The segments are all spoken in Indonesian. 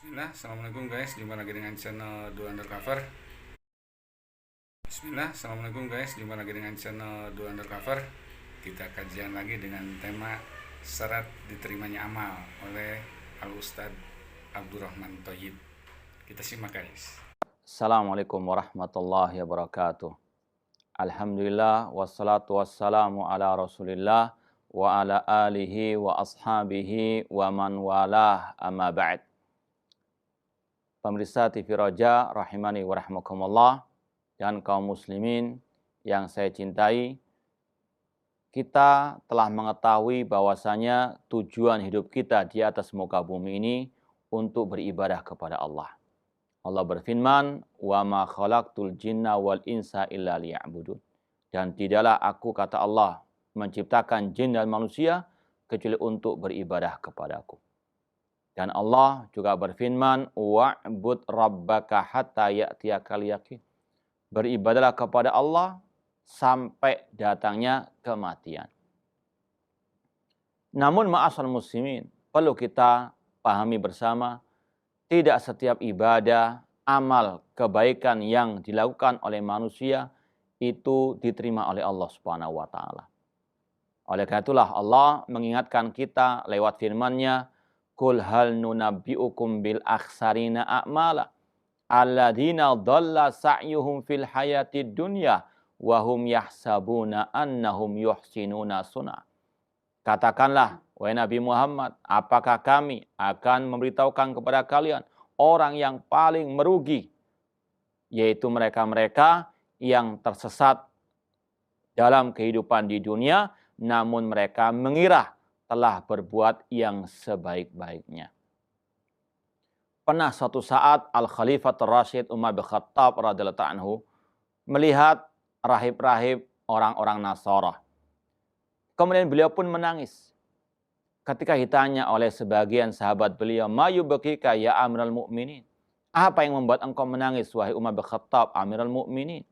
Bismillah, Assalamualaikum guys, jumpa lagi dengan channel Dua Undercover. Bismillah, Assalamualaikum guys, jumpa lagi dengan channel Dua Undercover. Kita kajian lagi dengan tema syarat diterimanya amal oleh Al-Ustadz Abdurrahman Thoyyib. Kita simak guys. Assalamualaikum warahmatullahi wabarakatuh. Alhamdulillah wassalatu wassalamu ala Rasulillah wa ala alihi wa ashabihi wa man walah amma ba'd. Pemirsa TV Roja rahimani wa rahmakumullah dan kaum muslimin yang saya cintai, kita telah mengetahui bahwasanya tujuan hidup kita di atas muka bumi ini untuk beribadah kepada Allah. Allah berfirman, "Wa ma khalaqtul jinna wal insa illa liya'budun." Dan tidaklah aku, kata Allah, menciptakan jin dan manusia kecuali untuk beribadah kepadaku. Dan Allah juga berfirman, "Wa'bud rabbaka hatta ya'tiyakal yaqin." Beribadahlah kepada Allah sampai datangnya kematian. Namun ma'asal muslimin, perlu kita pahami bersama, tidak setiap ibadah, amal, kebaikan yang dilakukan oleh manusia itu diterima oleh Allah Subhanahu wa taala. Oleh karena itulah Allah mengingatkan kita lewat firman-Nya, "Qul hal nunabbi'ukum bil akhsarina a'mala alladzina dhalla sa'yuhum fil hayatid dunya wa hum yahsabuna annahum yuhsinuna sun'a." Katakanlah, wahai Nabi Muhammad, apakah kami akan memberitahukan kepada kalian orang yang paling merugi, yaitu mereka-mereka yang tersesat dalam kehidupan di dunia, namun mereka mengira telah berbuat yang sebaik-baiknya. Pernah suatu saat Al-Khalifatul Rasyid Umar bin Khattab radhiyallahu anhu melihat rahib-rahib orang-orang Nasara. Kemudian beliau pun menangis. Ketika ditanya oleh sebagian sahabat beliau, "Ma yubkika ya Amirul Mukminin?" Apa yang membuat engkau menangis, wahai Umar bin Khattab, Amirul Mukminin?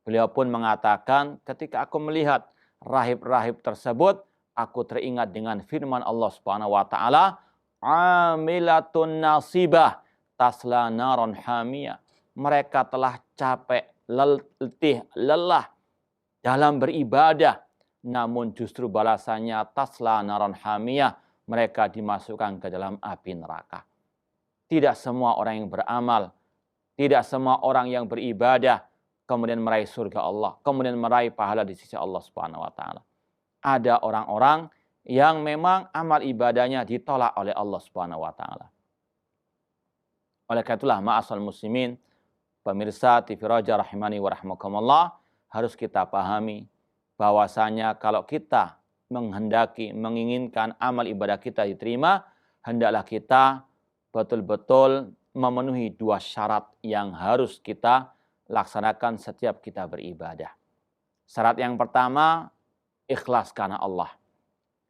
Beliau pun mengatakan, ketika aku melihat rahib-rahib tersebut, aku teringat dengan firman Allah Subhanahu wa taala, "Amilatun nasibah tasla naron hamiyah." Mereka telah capek, letih, lelah dalam beribadah, namun justru balasannya tasla naron hamiyah, mereka dimasukkan ke dalam api neraka. Tidak semua orang yang beramal, tidak semua orang yang beribadah kemudian meraih surga Allah, kemudian meraih pahala di sisi Allah Subhanahu wa taala. Ada orang-orang yang memang amal ibadahnya ditolak oleh Allah Subhanahu wa taala. Oleh karena itulah ma'asal muslimin, pemirsa TV Roja rahimani wa rahmakumullah, harus kita pahami bahwasanya kalau kita menghendaki, menginginkan amal ibadah kita diterima, hendaklah kita betul-betul memenuhi dua syarat yang harus kita laksanakan setiap kita beribadah. Syarat yang pertama, ikhlas karena Allah.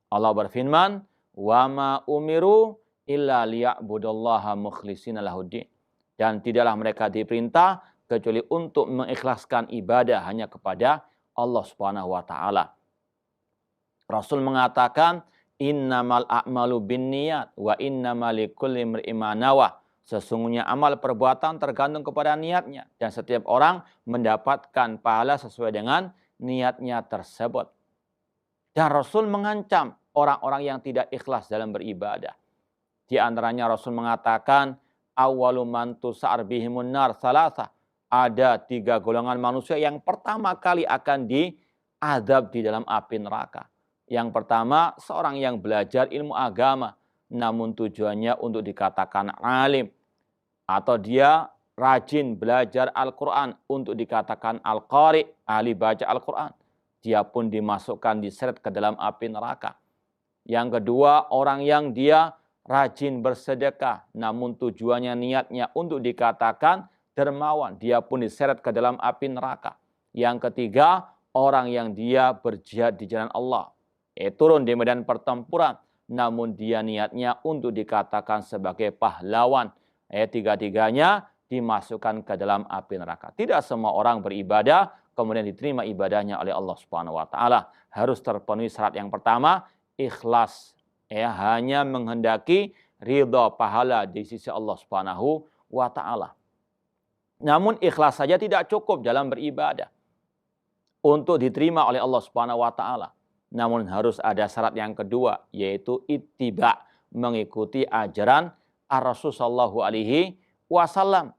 Allah berfirman, "Wa ma umiru illa liya'budallaha mukhlishina lahuddin." Dan tidaklah mereka diperintah kecuali untuk mengikhlaskan ibadah hanya kepada Allah Subhanahu wa taala. Rasul mengatakan, "Innamal a'malu binniyat wa innamal likulli imri'in ma nawa." Sesungguhnya amal perbuatan tergantung kepada niatnya, dan setiap orang mendapatkan pahala sesuai dengan niatnya tersebut. Dan Rasul mengancam orang-orang yang tidak ikhlas dalam beribadah. Di antaranya Rasul mengatakan, "Awwalu man tus'ar bihimun nar salasa." Ada 3 golongan manusia yang pertama kali akan diazab di dalam api neraka. Yang pertama, seorang yang belajar ilmu agama, namun tujuannya untuk dikatakan alim. Atau dia rajin belajar Al-Quran untuk dikatakan Al-Qari, ahli baca Al-Quran. Dia pun dimasukkan, diseret ke dalam api neraka. Yang kedua, orang yang dia rajin bersedekah, namun tujuannya, niatnya untuk dikatakan dermawan. Dia pun diseret ke dalam api neraka. Yang ketiga, orang yang dia berjihad di jalan Allah. Turun di medan pertempuran, namun dia niatnya untuk dikatakan sebagai pahlawan. Tiga-tiganya dimasukkan ke dalam api neraka. Tidak semua orang beribadah kemudian diterima ibadahnya oleh Allah Subhanahu wa taala. Harus terpenuhi syarat yang pertama, ikhlas. Hanya menghendaki ridha pahala di sisi Allah Subhanahu wa taala. Namun ikhlas saja tidak cukup dalam beribadah untuk diterima oleh Allah Subhanahu wa taala. Namun harus ada syarat yang kedua, yaitu ittiba, mengikuti ajaran Ar-Rasul sallallahu alaihi wasallam.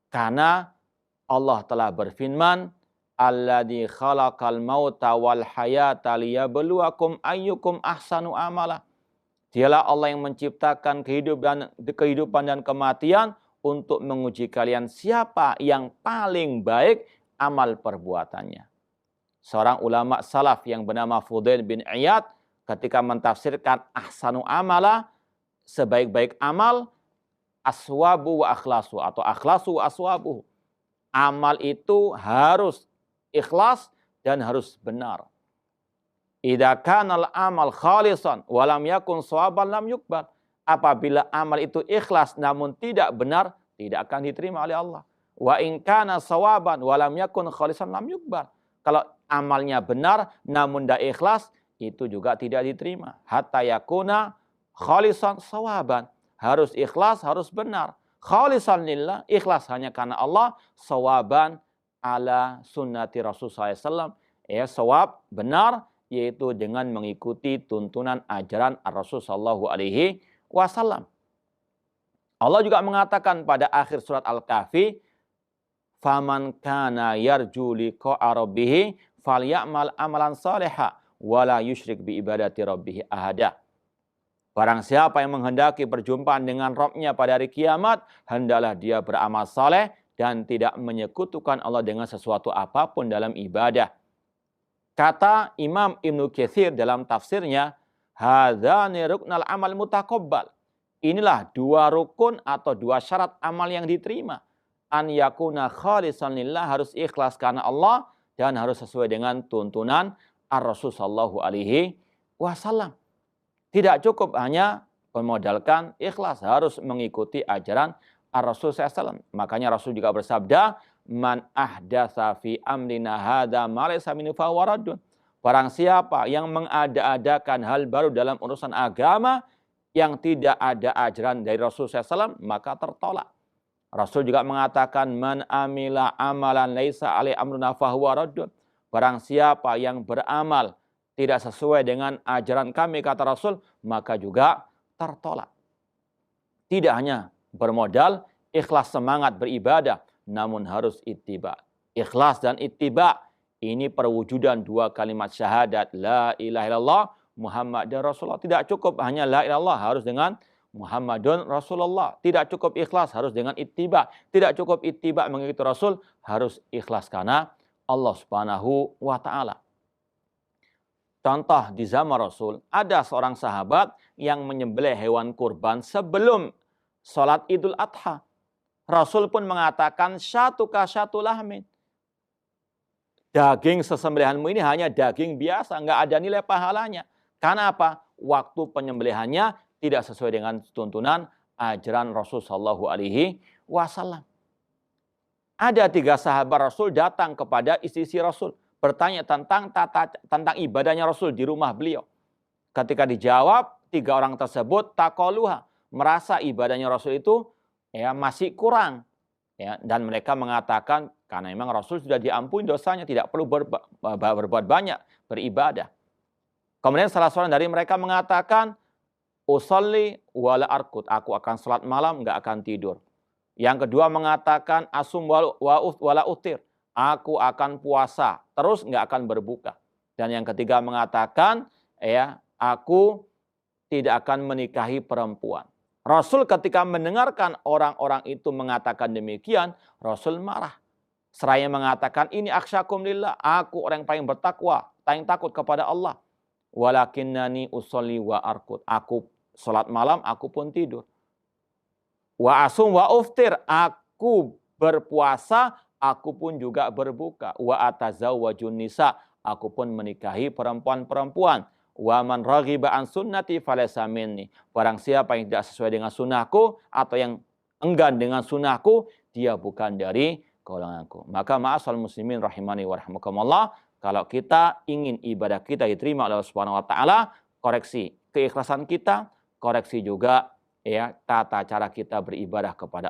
Karena Allah telah berfirman, alladzi khalaqal mauta wal hayata liyabluwakum ayyukum ahsanu amala. Dialah Allah yang menciptakan kehidupan dan kematian untuk menguji kalian siapa yang paling baik amal perbuatannya. Seorang ulama salaf yang bernama Fudail bin Iyad ketika mentafsirkan ahsanu amala, sebaik-baik amal, aswabu wa akhlasu atau akhlasu wa aswabu. Amal itu harus ikhlas dan harus benar. Idza kana al-amal khalisan wa lam yakun shawaban lam yuqbal. Apabila amal itu ikhlas namun tidak benar, tidak akan diterima oleh Allah. Wa in kana shawaban wa lam yakun khalisan lam yuqbal. Kalau amalnya benar namun tidak ikhlas, itu juga tidak diterima. Hatta yakuna khalisan shawaban. Harus ikhlas, harus benar. Khalisan lillah, ikhlas hanya karena Allah, shawaban ala sunnati Rasulullah SAW. Ya, shawab, benar, yaitu dengan mengikuti tuntunan ajaran Ar-Rasul sallallahu alaihi wasallam. Allah juga mengatakan pada akhir surat Al-Kahfi, "Faman kana yarju liqa'a rabbih falyamal amalan shalihan wa la yusyrik bi ibadati rabbih ahada." Barang siapa yang menghendaki perjumpaan dengan Rabb-Nya pada hari kiamat, hendaklah dia beramal saleh dan tidak menyekutukan Allah dengan sesuatu apapun dalam ibadah. Kata Imam Ibnu Katsir dalam tafsirnya, hadzani ruknal amal mutaqabbal. Inilah dua rukun atau dua syarat amal yang diterima. An yakuna khalisan lillah, harus ikhlas karena Allah dan harus sesuai dengan tuntunan Ar-Rasul sallallahu alaihi wasallam. Tidak cukup hanya bermodalkan ikhlas, harus mengikuti ajaran Ar-Rasul SAW. Makanya Rasul juga bersabda, man ahdatsa fi amrina hadza ma laysa minhu fa huwa raddun. Barang siapa yang mengada-adakan hal baru dalam urusan agama yang tidak ada ajaran dari Rasul SAW, maka tertolak. Rasul juga mengatakan, man amila amalan laisa alaihi amruna fa huwa raddun. Barang siapa yang beramal tidak sesuai dengan ajaran kami, kata Rasul, maka juga tertolak. Tidak hanya bermodal ikhlas semangat beribadah, namun harus ittiba. Ikhlas dan ittiba ini perwujudan dua kalimat syahadat, la ilaha illallah Muhammadur Rasulullah. Tidak cukup hanya la ilaha illallah, harus dengan Muhammadun Rasulullah. Tidak cukup ikhlas, harus dengan ittiba. Tidak cukup ittiba mengikuti Rasul, harus ikhlas karena Allah Subhanahu wa taala. Contoh di zaman Rasul, ada seorang sahabat yang menyembelih hewan kurban sebelum sholat Idul Adha. Rasul pun mengatakan, syatuka syatu lahmin. Daging sesembelihanmu ini hanya daging biasa, nggak ada nilai pahalanya. Karena apa? Waktu penyembelihannya tidak sesuai dengan tuntunan ajaran Rasul sallallahu alaihi wasallam. Ada 3 sahabat Rasul datang kepada istri Rasul, bertanya tentang ibadahnya Rasul di rumah beliau. Ketika dijawab, 3 orang tersebut taqaluha, merasa ibadahnya Rasul itu masih kurang. Dan mereka mengatakan, karena memang Rasul sudah diampuni dosanya, tidak perlu berbuat banyak, beribadah. Kemudian salah seorang dari mereka mengatakan, usolli wala arkut, aku akan salat malam, nggak akan tidur. Yang kedua mengatakan, asum wala utir, aku akan puasa, terus nggak akan berbuka. Dan yang ketiga mengatakan, aku tidak akan menikahi perempuan. Rasul ketika mendengarkan orang-orang itu mengatakan demikian, Rasul marah. Seraya mengatakan, ini aksyakum lillah, aku orang yang paling bertakwa, paling takut kepada Allah. Walakinnani usolli wa arkut, aku salat malam, aku pun tidur. Wa asum wa uftir, aku berpuasa, aku pun juga berbuka. Wa atazawwajun nisa, aku pun menikahi perempuan-perempuan. Wa man raghiba an sunnati falaysa minni. Barang siapa yang tidak sesuai dengan sunnahku atau yang enggan dengan sunnahku, dia bukan dari golonganku. Maka ma'asal muslimin rahimani wa rahimakumullah, kalau kita ingin ibadah kita diterima oleh Allah Subhanahu wa taala, koreksi keikhlasan kita, koreksi juga ya tata cara kita beribadah kepada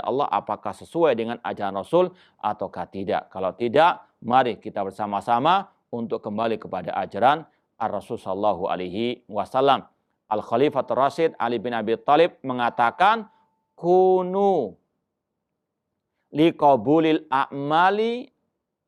Allah apakah sesuai dengan ajaran Rasul ataukah tidak. Kalau tidak, mari kita bersama-sama untuk kembali kepada ajaran Ar-Rasul sallallahu alaihi wasallam. Al-Khalifatul Rasyid Ali bin Abi Thalib mengatakan kunu liqabulil a'mali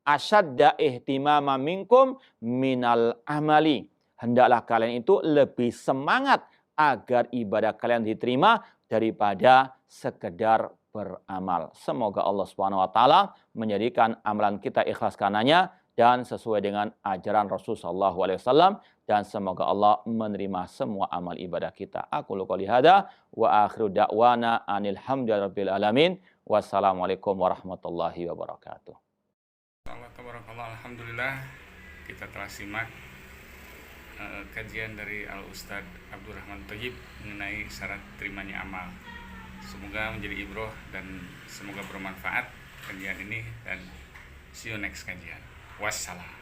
asyadda ihtimama minkum minal amali. Hendaklah kalian itu lebih semangat agar ibadah kalian diterima daripada sekedar beramal. Semoga Allah Subhanahu wa taala menjadikan amalan kita ikhlas karenanya dan sesuai dengan ajaran Rasul sallallahu alaihi wasallam, dan semoga Allah menerima semua amal ibadah kita. Aku qouli hada wa akhiru da'wana anil hamdulillahirabbil alamin. Wassalamualaikum warahmatullahi wabarakatuh. Alhamdulillah, kita telah simak kajian dari Al-Ustadz Abdurrahman Thayyib mengenai syarat terimanya amal. Semoga menjadi ibroh dan semoga bermanfaat kajian ini, dan see you next kajian. Wassalam.